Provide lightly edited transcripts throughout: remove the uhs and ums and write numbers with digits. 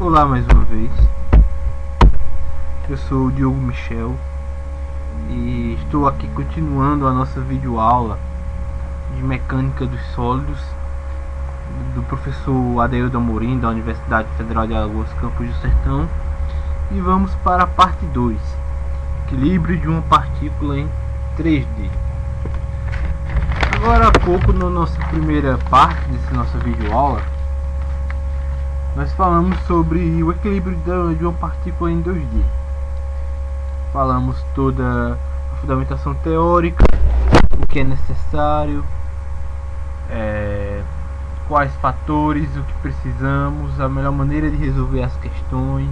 Olá mais uma vez, eu sou o Diogo Michel e estou aqui continuando a nossa videoaula de mecânica dos sólidos do professor Adeildo Amorim da Universidade Federal de Alagoas, Campos do Sertão, e vamos para a parte 2, equilíbrio de uma partícula em 3D. Agora há pouco, na nossa primeira parte dessa nossa videoaula, nós falamos sobre o equilíbrio de uma partícula em 2D. Falamos toda a fundamentação teórica, o que é necessário, quais fatores, o que precisamos, a melhor maneira de resolver as questões.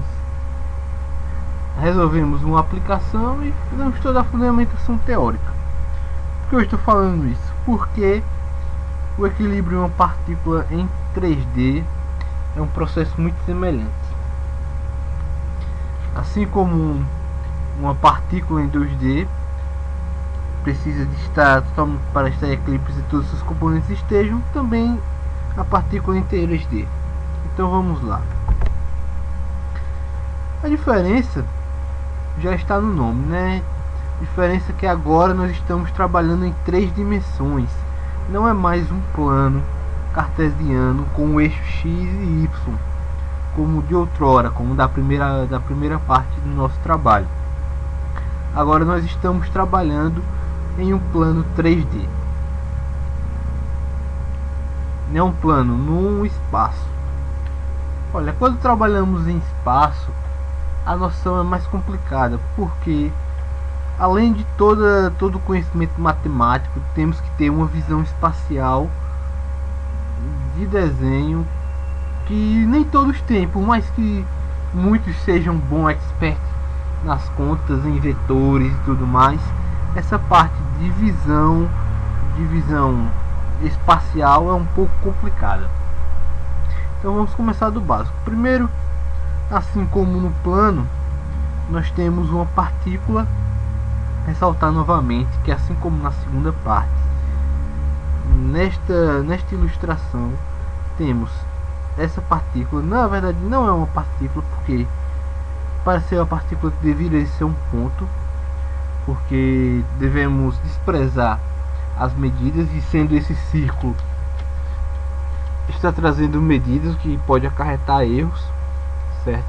Resolvemos uma aplicação e fizemos toda a fundamentação teórica. Por que eu estou falando isso? Porque o equilíbrio de uma partícula em 3D é um processo muito semelhante. Assim como uma partícula em 2D precisa de estar totalmente para estar em equilíbrio e todos os seus componentes estejam, também a partícula em 3D. Então vamos lá. A diferença já está no nome, né? A diferença é que agora nós estamos trabalhando em 3 dimensões. Não é mais um plano cartesiano com o eixo x e y, como de outrora, como da primeira parte do nosso trabalho. Agora nós estamos trabalhando em um plano 3D. Não é um plano, num espaço. Olha, quando trabalhamos em espaço, a noção é mais complicada, porque além de todo o conhecimento matemático, temos que ter uma visão espacial de desenho que nem todos têm, por mais que muitos sejam bons experts nas contas, em vetores e tudo mais. Essa parte de visão espacial é um pouco complicada. Então vamos começar do básico. Primeiro, assim como no plano, nós temos uma partícula. Ressaltar novamente que, assim como na segunda parte, nesta ilustração temos essa partícula. Na verdade não é uma partícula, porque para ser uma partícula deveria ser um ponto, porque devemos desprezar as medidas, e sendo esse círculo está trazendo medidas que pode acarretar erros, certo?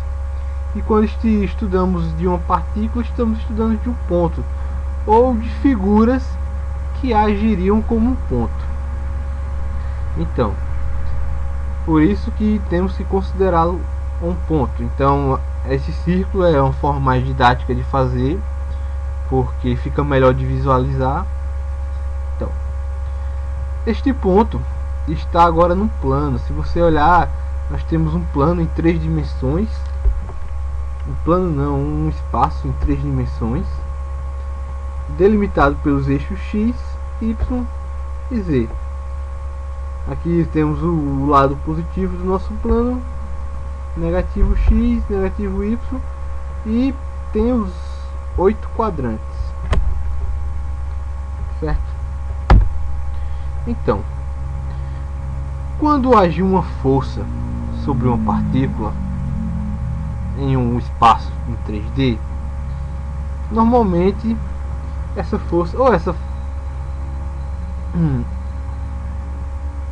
E quando estudamos de uma partícula, estamos estudando de um ponto ou de figuras que agiriam como um ponto. Então, por isso que temos que considerá-lo um ponto. Então, esse círculo é uma forma mais didática de fazer, porque fica melhor de visualizar. Então, este ponto está agora no plano. Se você olhar, nós temos um plano em 3 dimensões. Um plano não, um espaço em 3 dimensões, delimitado pelos eixos x, y e z. Aqui temos o lado positivo do nosso plano, negativo x, negativo y, e tem os 8 quadrantes, certo? Então, quando age uma força sobre uma partícula em um espaço em 3D, normalmente essa força,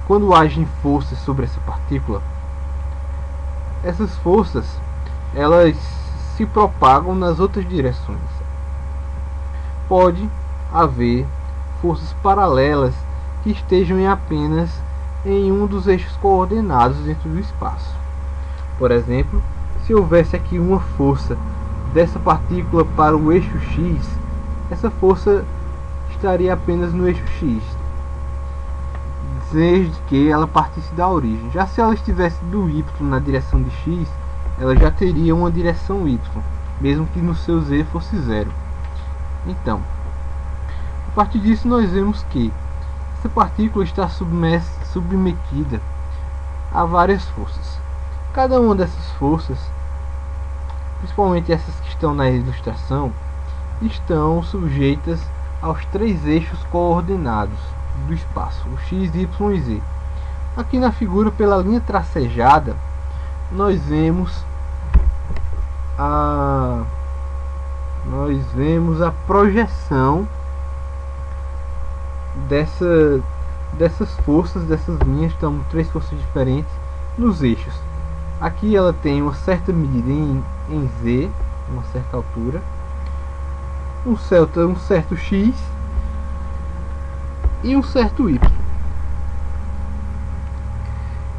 quando agem forças sobre essa partícula, essas forças elas se propagam nas outras direções. Pode haver forças paralelas que estejam apenas em um dos eixos coordenados dentro do espaço. Por exemplo, se houvesse aqui uma força dessa partícula para o eixo x, essa força estaria apenas no eixo x, desde que ela partisse da origem. Já se ela estivesse do y na direção de x, ela já teria uma direção y, mesmo que no seu z fosse zero. Então, a partir disso nós vemos que essa partícula está submetida a várias forças. Cada uma dessas forças, principalmente essas que estão na ilustração, estão sujeitas aos 3 eixos coordenados do espaço, o x, y e z. Aqui na figura, pela linha tracejada, nós vemos nós vemos a projeção dessas forças, dessas linhas, então 3 forças diferentes nos eixos. Aqui ela tem uma certa medida em Z, uma certa altura, um certo X e um certo Y.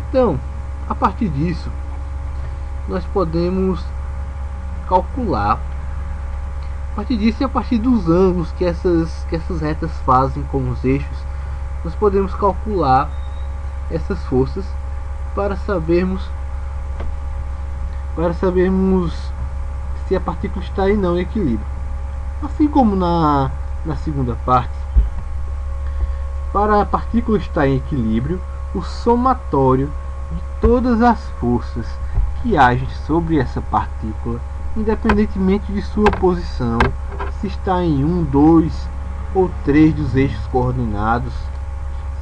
Então, a partir disso, nós podemos calcular. A partir disso e a partir dos ângulos que essas retas fazem com os eixos, nós podemos calcular essas forças para sabermos se a partícula está ou não em equilíbrio. Assim como na segunda parte, para a partícula estar em equilíbrio, o somatório de todas as forças que agem sobre essa partícula, independentemente de sua posição, se está em 1, 2 ou 3 dos eixos coordenados,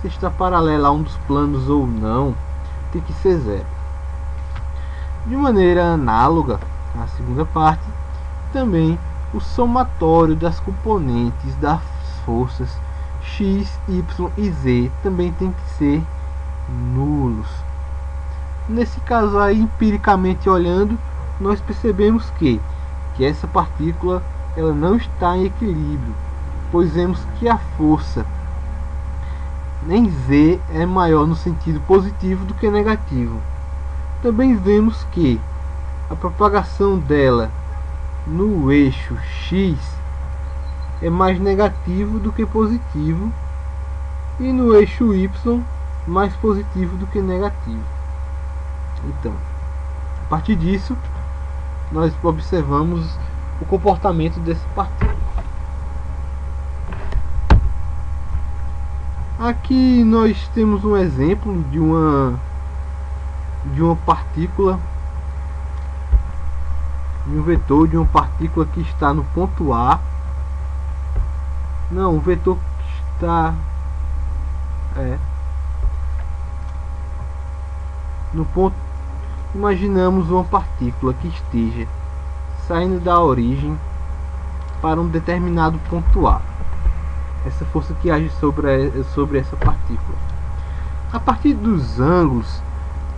se está paralela a um dos planos ou não, tem que ser 0. De maneira análoga à segunda parte, também o somatório das componentes das forças X, Y e Z também tem que ser nulos. Nesse caso aí, empiricamente olhando, nós percebemos que essa partícula ela não está em equilíbrio, pois vemos que a força em Z é maior no sentido positivo do que negativo. Também vemos que a propagação dela no eixo X é mais negativo do que positivo, e no eixo Y mais positivo do que negativo. Então, a partir disso, nós observamos o comportamento dessa partícula. Aqui nós temos um exemplo de uma partícula, de um vetor de uma partícula que está no ponto A. Não, o vetor que está no ponto. Imaginamos uma partícula que esteja saindo da origem para um determinado ponto A. Essa força que age sobre essa partícula. A partir dos ângulos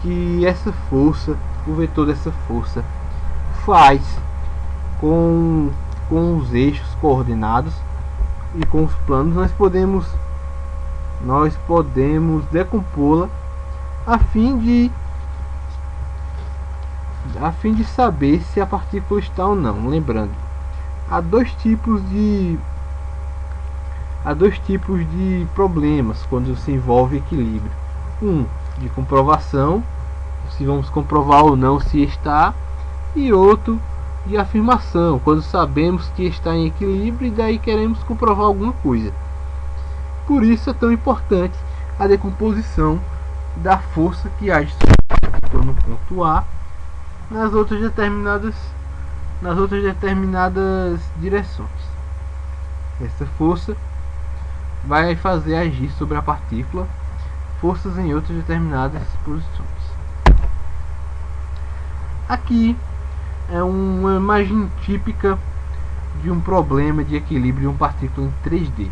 que essa força, o vetor dessa força, faz com os eixos coordenados e com os planos, nós podemos decompô-la a fim de saber se a partícula está ou não. Lembrando, há dois tipos de problemas quando se envolve equilíbrio: um de comprovação, se vamos comprovar ou não se está, e outro de afirmação, quando sabemos que está em equilíbrio e daí queremos comprovar alguma coisa. Por isso é tão importante a decomposição da força que age sobre a partícula no ponto A nas outras determinadas direções. Essa força vai fazer agir sobre a partícula forças em outras determinadas posições. Aqui é uma imagem típica de um problema de equilíbrio de uma partícula em 3D.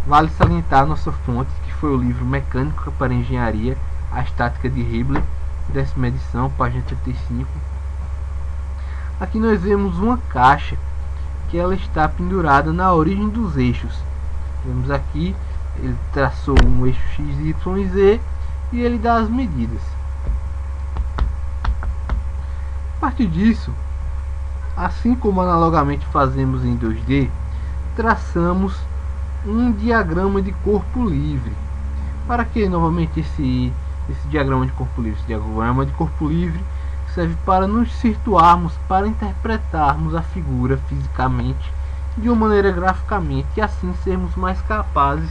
Vale salientar nossa fonte, que foi o livro Mecânica para Engenharia, a Estática de Hibbeler, 10ª edição, página 35. Aqui nós vemos uma caixa que ela está pendurada na origem dos eixos. Vemos aqui, ele traçou um eixo X, Y e Z e ele dá as medidas. A partir disso, assim como analogamente fazemos em 2D, traçamos um diagrama de corpo livre. Para que novamente esse diagrama de corpo livre? Esse diagrama de corpo livre serve para nos situarmos, para interpretarmos a figura fisicamente de uma maneira graficamente e assim sermos mais capazes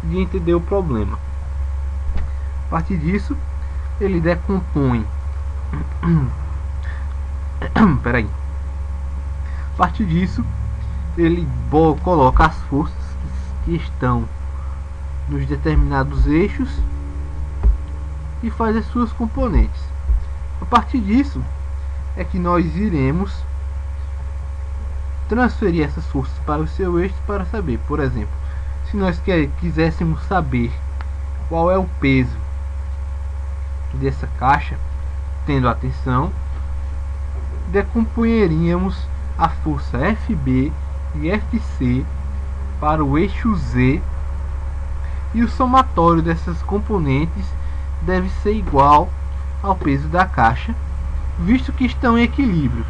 de entender o problema. A partir disso, ele decompõe. A partir disso, ele coloca as forças que estão nos determinados eixos e faz as suas componentes. A partir disso, é que nós iremos transferir essas forças para o seu eixo para saber, por exemplo, se nós quiséssemos saber qual é o peso dessa caixa, tendo atenção, decompunharíamos a força FB e FC para o eixo Z, e o somatório dessas componentes deve ser igual ao peso da caixa, visto que estão em equilíbrio.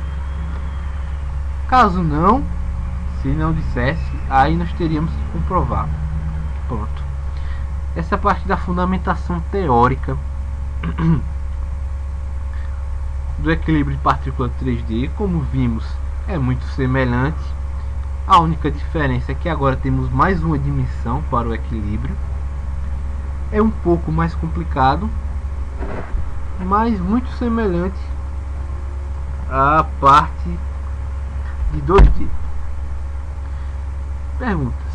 Caso não, se não dissesse, aí nós teríamos que comprovar. Pronto. Essa parte da fundamentação teórica do equilíbrio de partícula 3D, como vimos, é muito semelhante. A única diferença é que agora temos mais uma dimensão para o equilíbrio. É um pouco mais complicado, mas muito semelhante à parte de 2D. Perguntas: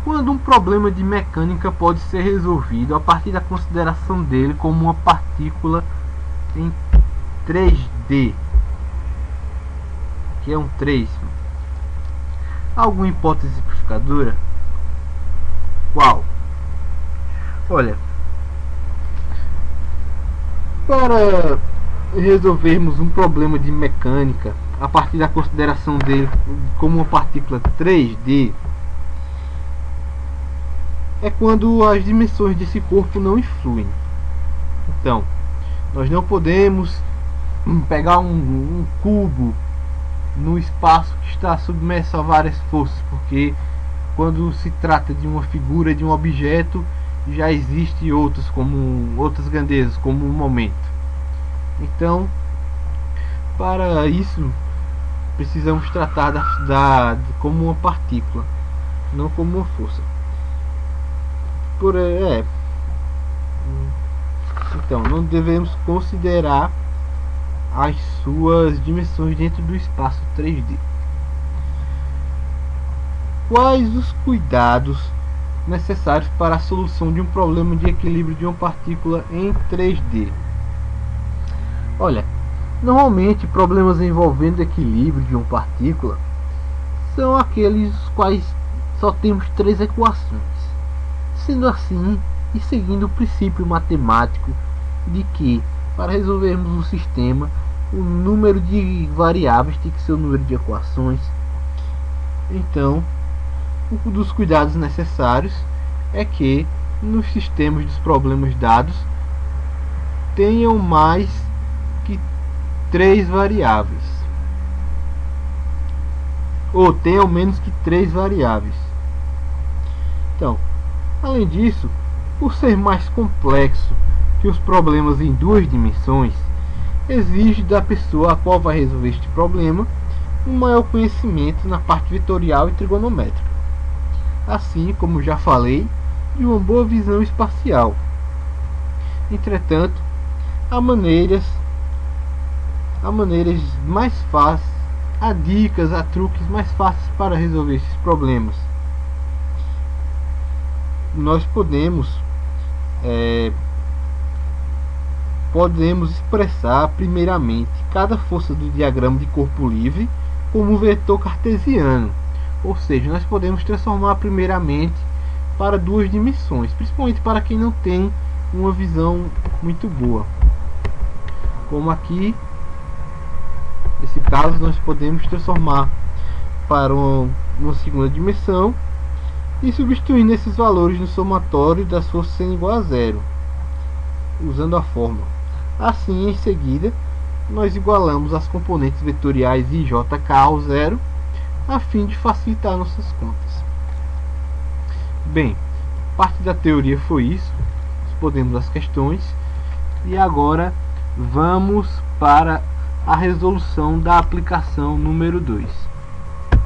quando um problema de mecânica pode ser resolvido a partir da consideração dele como uma partícula em 3D, que é um 3? Alguma hipótese simplificadora? Qual? Olha, para resolvermos um problema de mecânica a partir da consideração dele como uma partícula 3D, é quando as dimensões desse corpo não influem. Então, nós não podemos pegar um cubo no espaço que está submerso a várias forças, porque quando se trata de uma figura, de um objeto, já existe outras grandezas, como o momento. Então, para isso, precisamos tratar como uma partícula, não como uma força. Então, não devemos considerar as suas dimensões dentro do espaço 3D. Quais os cuidados necessários para a solução de um problema de equilíbrio de uma partícula em 3D? Olha, normalmente problemas envolvendo equilíbrio de uma partícula são aqueles os quais só temos 3 equações. Sendo assim, e seguindo o princípio matemático de que para resolvermos um sistema, o número de variáveis tem que ser o número de equações, então um dos cuidados necessários é que nos sistemas dos problemas dados tenham mais que 3 variáveis, ou tenham menos que 3 variáveis. Então, além disso, por ser mais complexo que os problemas em 2 dimensões, exige da pessoa a qual vai resolver este problema um maior conhecimento na parte vetorial e trigonométrica, assim como já falei, de uma boa visão espacial. Entretanto, há maneiras mais fáceis, há dicas, há truques mais fáceis para resolver esses problemas. Nós podemos expressar primeiramente cada força do diagrama de corpo livre como um vetor cartesiano, ou seja, nós podemos transformar primeiramente para 2 dimensões, principalmente para quem não tem uma visão muito boa, como aqui nesse caso nós podemos transformar para uma segunda dimensão e substituindo esses valores no somatório das forças sendo igual a zero, usando a fórmula. Assim, em seguida, nós igualamos as componentes vetoriais I, J, K ao zero, a fim de facilitar nossas contas. Bem, parte da teoria foi isso, respondemos as questões, e agora vamos para a resolução da aplicação número 2.